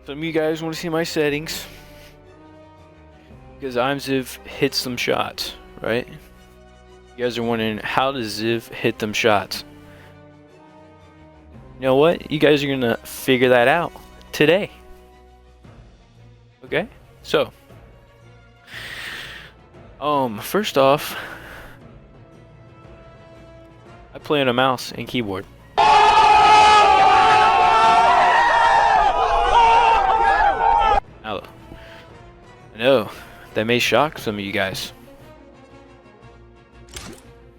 Some of you guys want to see my settings because I'm Ziv hits them shots, right? You guys are wondering, how does Ziv hit them shots? You know what? You guys are gonna figure that out today. Okay? So, first off, I play on a mouse and keyboard. Now, I know that may shock some of you guys.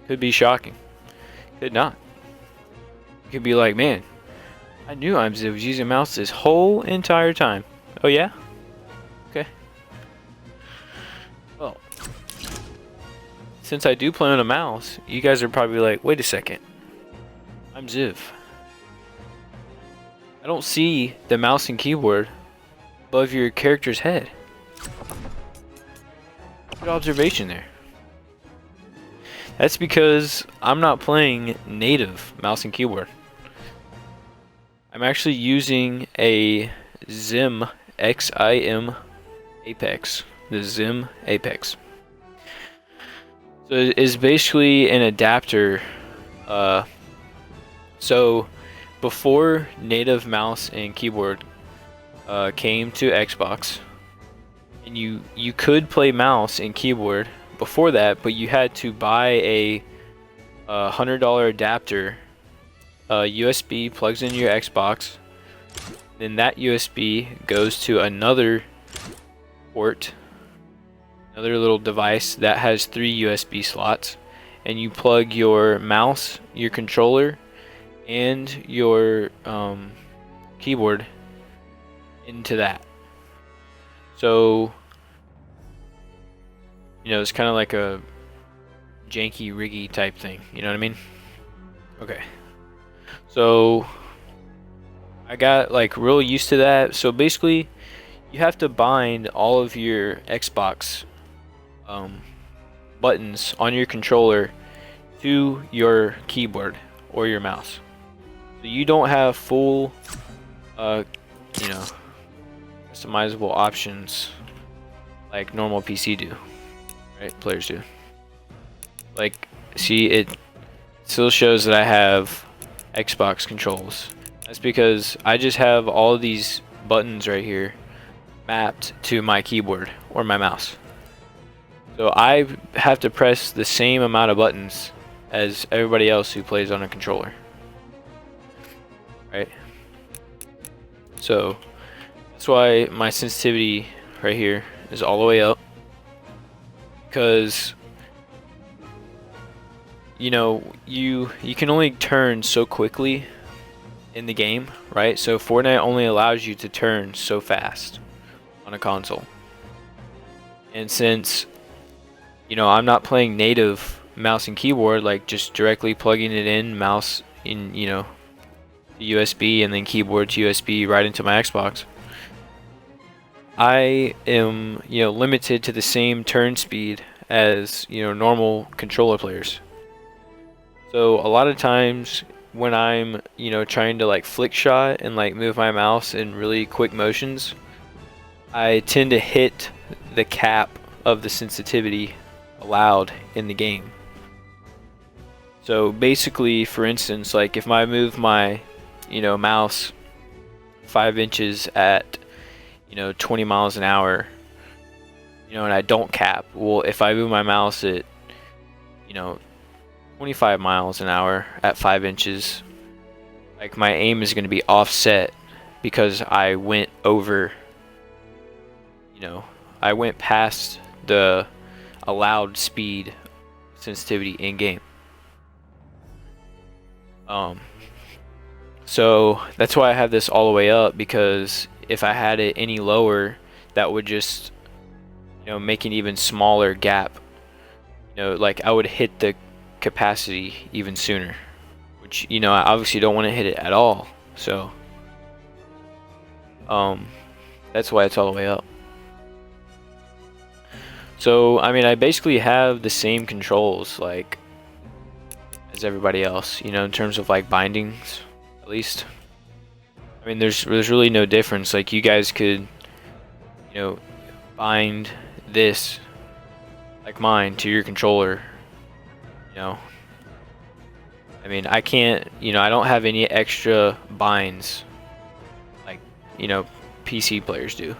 Could be shocking. Could not. You could be like, man, I knew I was using a mouse this whole entire time. Oh yeah? Okay. Well, since I do play on a mouse, you guys are probably like, wait a second. I'm Ziv. I don't see the mouse and keyboard above your character's head. Good observation there. That's because I'm not playing native mouse and keyboard. I'm actually using a Zim XIM Apex. The Zim Apex. So it's basically an adapter. So before native mouse and keyboard came to Xbox, and you could play mouse and keyboard before that, but you had to buy a $100 adapter. USB plugs into your Xbox, then that USB goes to another port, another little device that has 3 USB slots, and you plug your mouse, your controller, and your keyboard into that. So, you know, it's kind of like a janky riggy type thing, you know what I mean? Okay. So I got like real used to that. So basically you have to bind all of your Xbox buttons on your controller to your keyboard or your mouse. So you don't have full you know, customizable options like normal PC do, right? Players do. Like, see, it still shows that I have Xbox controls. That's because I just have all of these buttons right here mapped to my keyboard or my mouse. So I have to press the same amount of buttons as everybody else who plays on a controller. Right? So that's why my sensitivity right here is all the way up. Because you know, you can only turn so quickly in the game, right? So Fortnite only allows you to turn so fast on a console. And since, you know, I'm not playing native mouse and keyboard, like just directly plugging it in, mouse in, you know, the USB and then keyboard to USB right into my Xbox, I am, you know, limited to the same turn speed as, you know, normal controller players. So a lot of times when I'm, you know, trying to like flick shot and like move my mouse in really quick motions, I tend to hit the cap of the sensitivity allowed in the game. So basically, for instance, like if I move my, you know, mouse 5 inches at, you know, 20 miles an hour, you know, and I don't cap, well, if I move my mouse at, you know, 25 miles an hour at 5 inches, like my aim is going to be offset because I went over, you know, I went past the allowed speed sensitivity in game. So that's why I have this all the way up, because if I had it any lower, that would just, you know, make an even smaller gap. You know, like I would hit the capacity even sooner, which, you know, I obviously don't want to hit it at all. So that's why it's all the way up. So I mean, I basically have the same controls like as everybody else, you know, in terms of like bindings, at least. I mean, there's really no difference. Like, you guys could, bind this, like mine, to your controller. You know, I mean, I can't. I don't have any extra binds, like PC players do.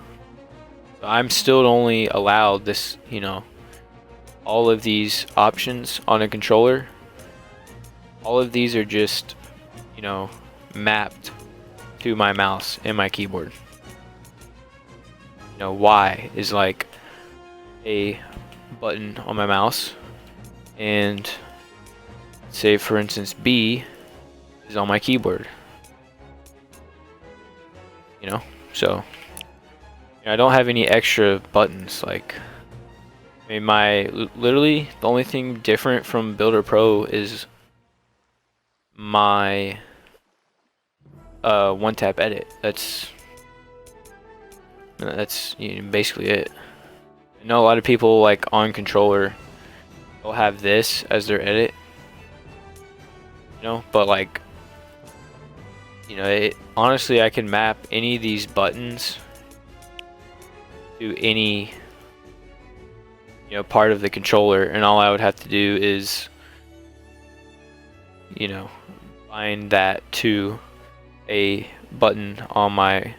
So I'm still only allowed this. All of these options on a controller. All of these are just, mapped to my mouse and my keyboard. Y is like a button on my mouse, and say for instance B is on my keyboard. So I don't have any extra buttons. Like, I mean, literally the only thing different from Builder Pro is my one tap edit. That's basically it. I know a lot of people, like, on controller, they'll have this as their edit, but like, honestly, I can map any of these buttons to any part of the controller, and all I would have to do is bind that to a button on my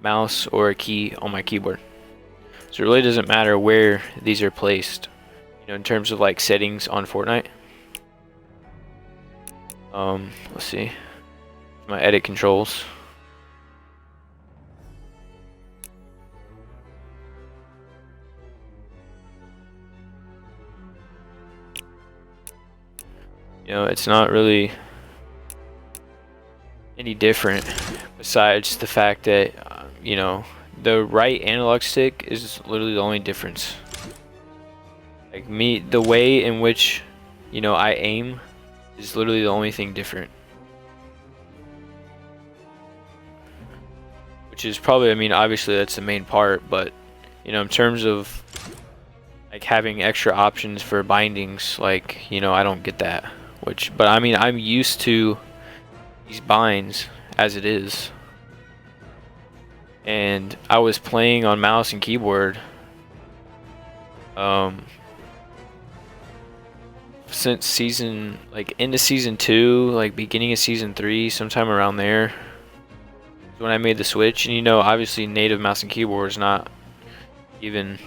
mouse or a key on my keyboard. So it really doesn't matter where these are placed, in terms of like settings on Fortnite. Let's see, my edit controls. It's not really any different, besides the fact that the right analog stick is literally the only difference. Like, the way in which I aim is literally the only thing different, which is probably, I mean, obviously that's the main part, but in terms of like having extra options for bindings, like, I don't get that. But I mean, I'm used to these binds as it is, and I was playing on mouse and keyboard since season, like, into season 2, like beginning of season 3, sometime around there is when I made the switch. And obviously native mouse and keyboard is not even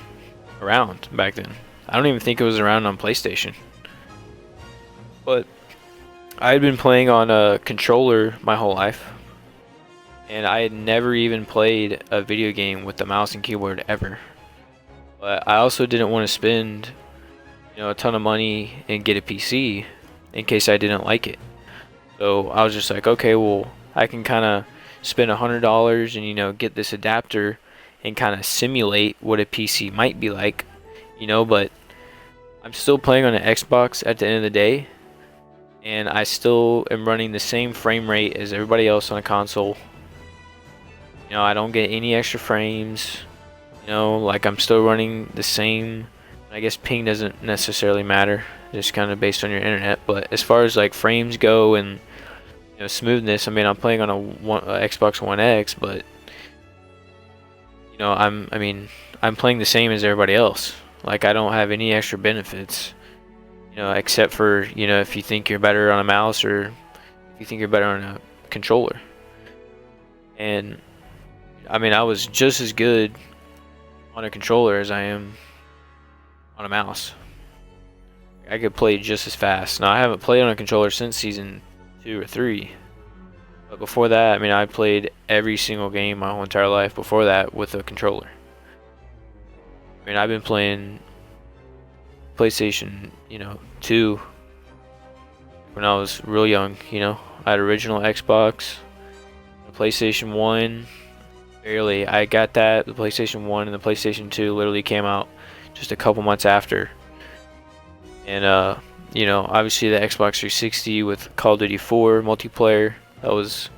around back then. I don't even think it was around on PlayStation. But I had been playing on a controller my whole life, and I had never even played a video game with the mouse and keyboard ever. But I also didn't want to spend a ton of money and get a PC in case I didn't like it. So I was just like, okay, well, I can kind of spend $100 and get this adapter and kind of simulate what a PC might be like, but I'm still playing on an Xbox at the end of the day, and I still am running the same frame rate as everybody else on a console. I don't get any extra frames. Like, I'm still running the same. I guess ping doesn't necessarily matter, just kind of based on your internet. But as far as like frames go and smoothness, I mean, I'm playing on a Xbox One X, but I'm playing the same as everybody else. Like, I don't have any extra benefits, except for if you think you're better on a mouse, or if you think you're better on a controller. And I mean, I was just as good on a controller as I am on a mouse. I could play just as fast. Now, I haven't played on a controller since season 2 or 3, but before that, I mean, I played every single game my whole entire life before that with a controller. I mean, I've been playing PlayStation 2 when I was real young. I had original Xbox, the PlayStation 1, barely. I got that, the PlayStation 1 and the PlayStation 2 literally came out just a couple months after. And obviously the Xbox 360 with Call of Duty 4 multiplayer, that was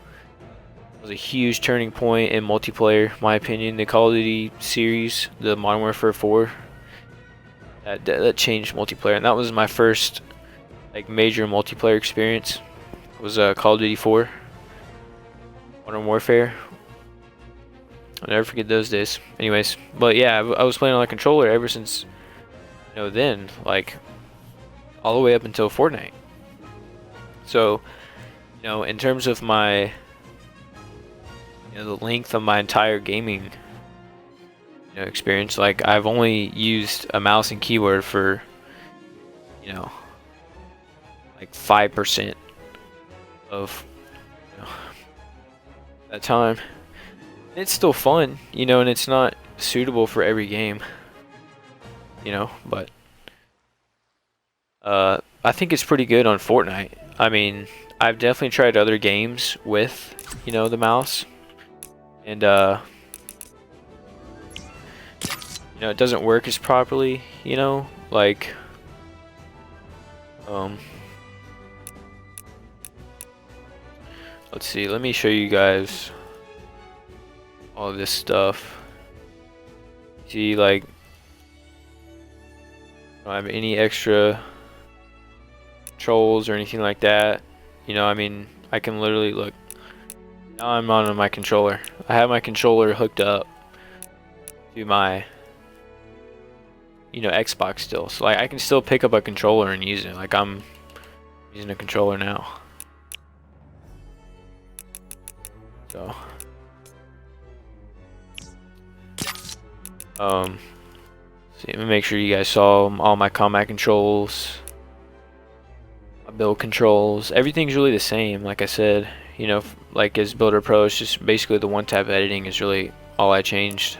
a huge turning point in multiplayer, in my opinion. The Call of Duty series, the Modern Warfare 4, that changed multiplayer, and that was my first like major multiplayer experience. Was Call of Duty 4. Modern Warfare. I'll never forget those days. Anyways, but yeah, I was playing on a controller ever since, then, like, all the way up until Fortnite. So, in terms of my, the length of my entire gaming, experience, like, I've only used a mouse and keyboard for, like 5% of that time. It's still fun, and it's not suitable for every game, but I think it's pretty good on Fortnite. I mean, I've definitely tried other games with, the mouse, and it doesn't work as properly, like let's see, let me show you guys all this stuff. See, like, I don't have any extra controls or anything like that. I mean, I can literally look. Now I'm on my controller. I have my controller hooked up to my, Xbox still. So, like, I can still pick up a controller and use it. Like, I'm using a controller now. So, see, let me make sure you guys saw all my combat controls, my build controls. Everything's really the same. Like I said, like as Builder Pro, it's just basically the one-tap editing is really all I changed.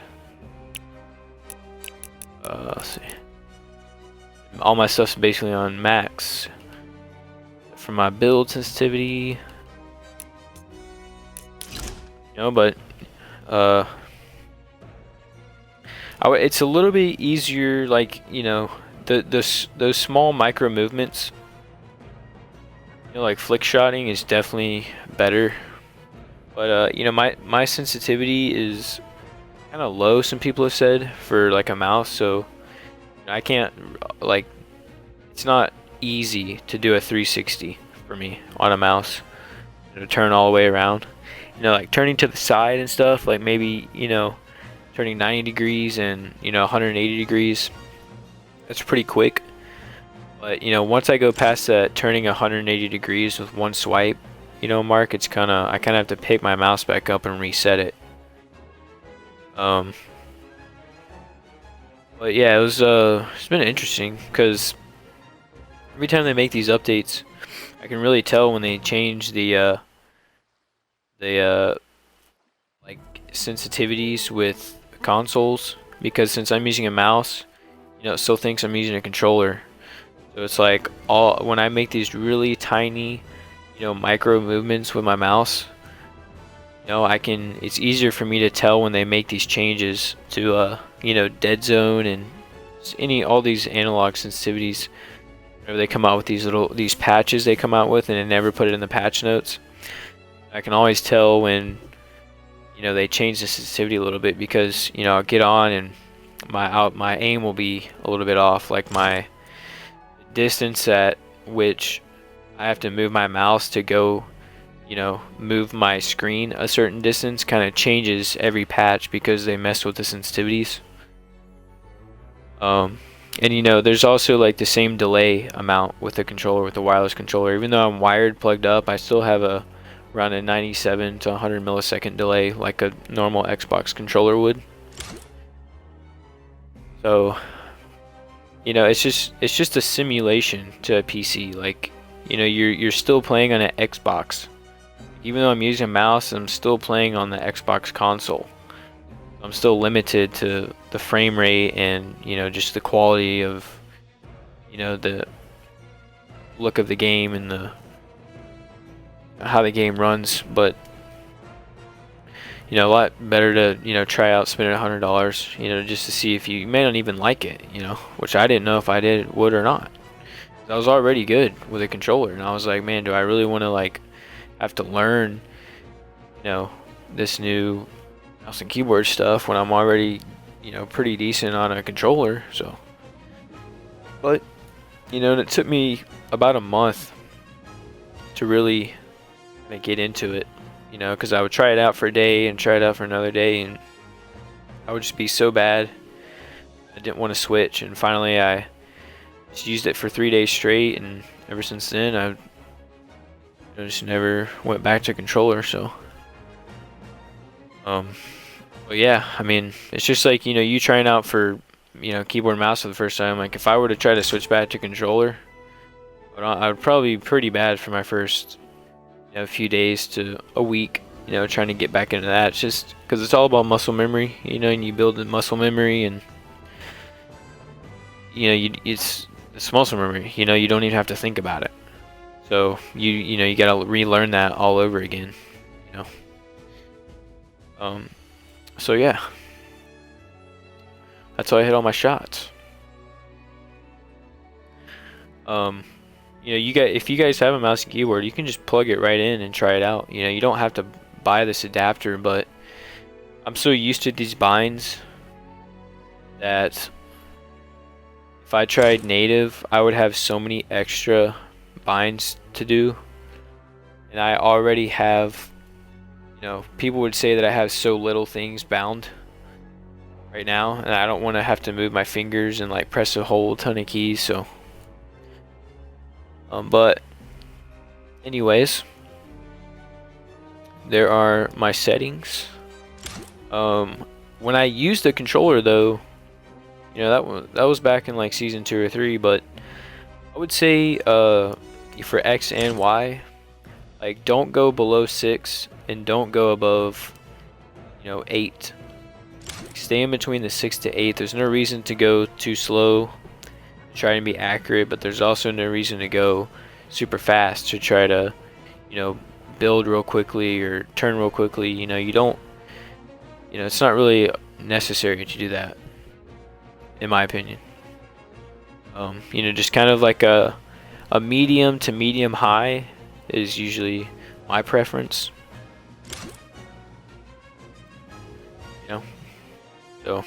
Let's see. All my stuff's basically on max. For my build sensitivity, but it's a little bit easier, like, those small micro movements, like flick shotting is definitely better, but my sensitivity is kind of low, some people have said, for like a mouse, so I can't, like, it's not easy to do a 360 for me on a mouse, to turn all the way around, like turning to the side and stuff, like maybe, turning 90 degrees and 180 degrees, that's pretty quick. But once I go past that turning 180 degrees with one swipe mark, it's I kind of have to pick my mouse back up and reset it. But yeah, it's been interesting because every time they make these updates, I can really tell when they change the like sensitivities with consoles, because since I'm using a mouse, it still thinks I'm using a controller. So it's like when I make these really tiny, micro movements with my mouse, it's easier for me to tell when they make these changes to dead zone and all these analog sensitivities. Whenever they come out with these patches they come out with and they never put it in the patch notes, I can always tell when they change the sensitivity a little bit, because I'll get on and my aim will be a little bit off, like my distance at which I have to move my mouse to go move my screen a certain distance kind of changes every patch because they mess with the sensitivities. And there's also like the same delay amount with the controller, with the wireless controller. Even though I'm wired plugged up, I still have around a 97 to 100 millisecond delay like a normal Xbox controller would. So it's just a simulation to a PC. Like, you're still playing on an Xbox. Even though I'm using a mouse, I'm still playing on the Xbox console. I'm still limited to the frame rate and just the quality of the look of the game and how the game runs. But a lot better to try out spending $100 just to see if you may not even like it, which I didn't know if I would or not. I was already good with a controller, and I was like, man, do I really want to like have to learn this new mouse and keyboard stuff when I'm already pretty decent on a controller? So, but it took me about a month to really get into it. you know, because I would try it out for a day and try it out for another day, and I would just be so bad. I didn't want to switch, and finally I just used it for 3 days straight, and ever since then I just never went back to controller. So but yeah, I mean, it's just like, you know, you trying out for, you know, keyboard and mouse for the first time. Like, if I were to try to switch back to controller, I would probably be pretty bad for my first, you know, few days to a week, you know, trying to get back into that. It's just because it's all about muscle memory, you know, and you build the muscle memory, and you know, it's muscle memory, you know, you don't even have to think about it. So you know, you gotta relearn that all over again, you know. So yeah, that's how I hit all my shots. You know, if you guys have a mouse and keyboard, you can just plug it right in and try it out. You know, you don't have to buy this adapter, but I'm so used to these binds that if I tried native, I would have so many extra binds to do, and I already have, you know, people would say that I have so little things bound right now, and I don't want to have to move my fingers and like press a whole ton of keys. So but anyways, there are my settings. When I used the controller though, you know, that was back in like season 2 or 3, but I would say for X and Y, like, don't go below 6 and don't go above, you know, 8. Stay in between the 6 to 8. There's no reason to go too slow, try and be accurate, but there's also no reason to go super fast to try to, you know, build real quickly or turn real quickly. You know, you don't, you know, it's not really necessary to do that, in my opinion. You know, just kind of like a medium to medium high is usually my preference, you know. So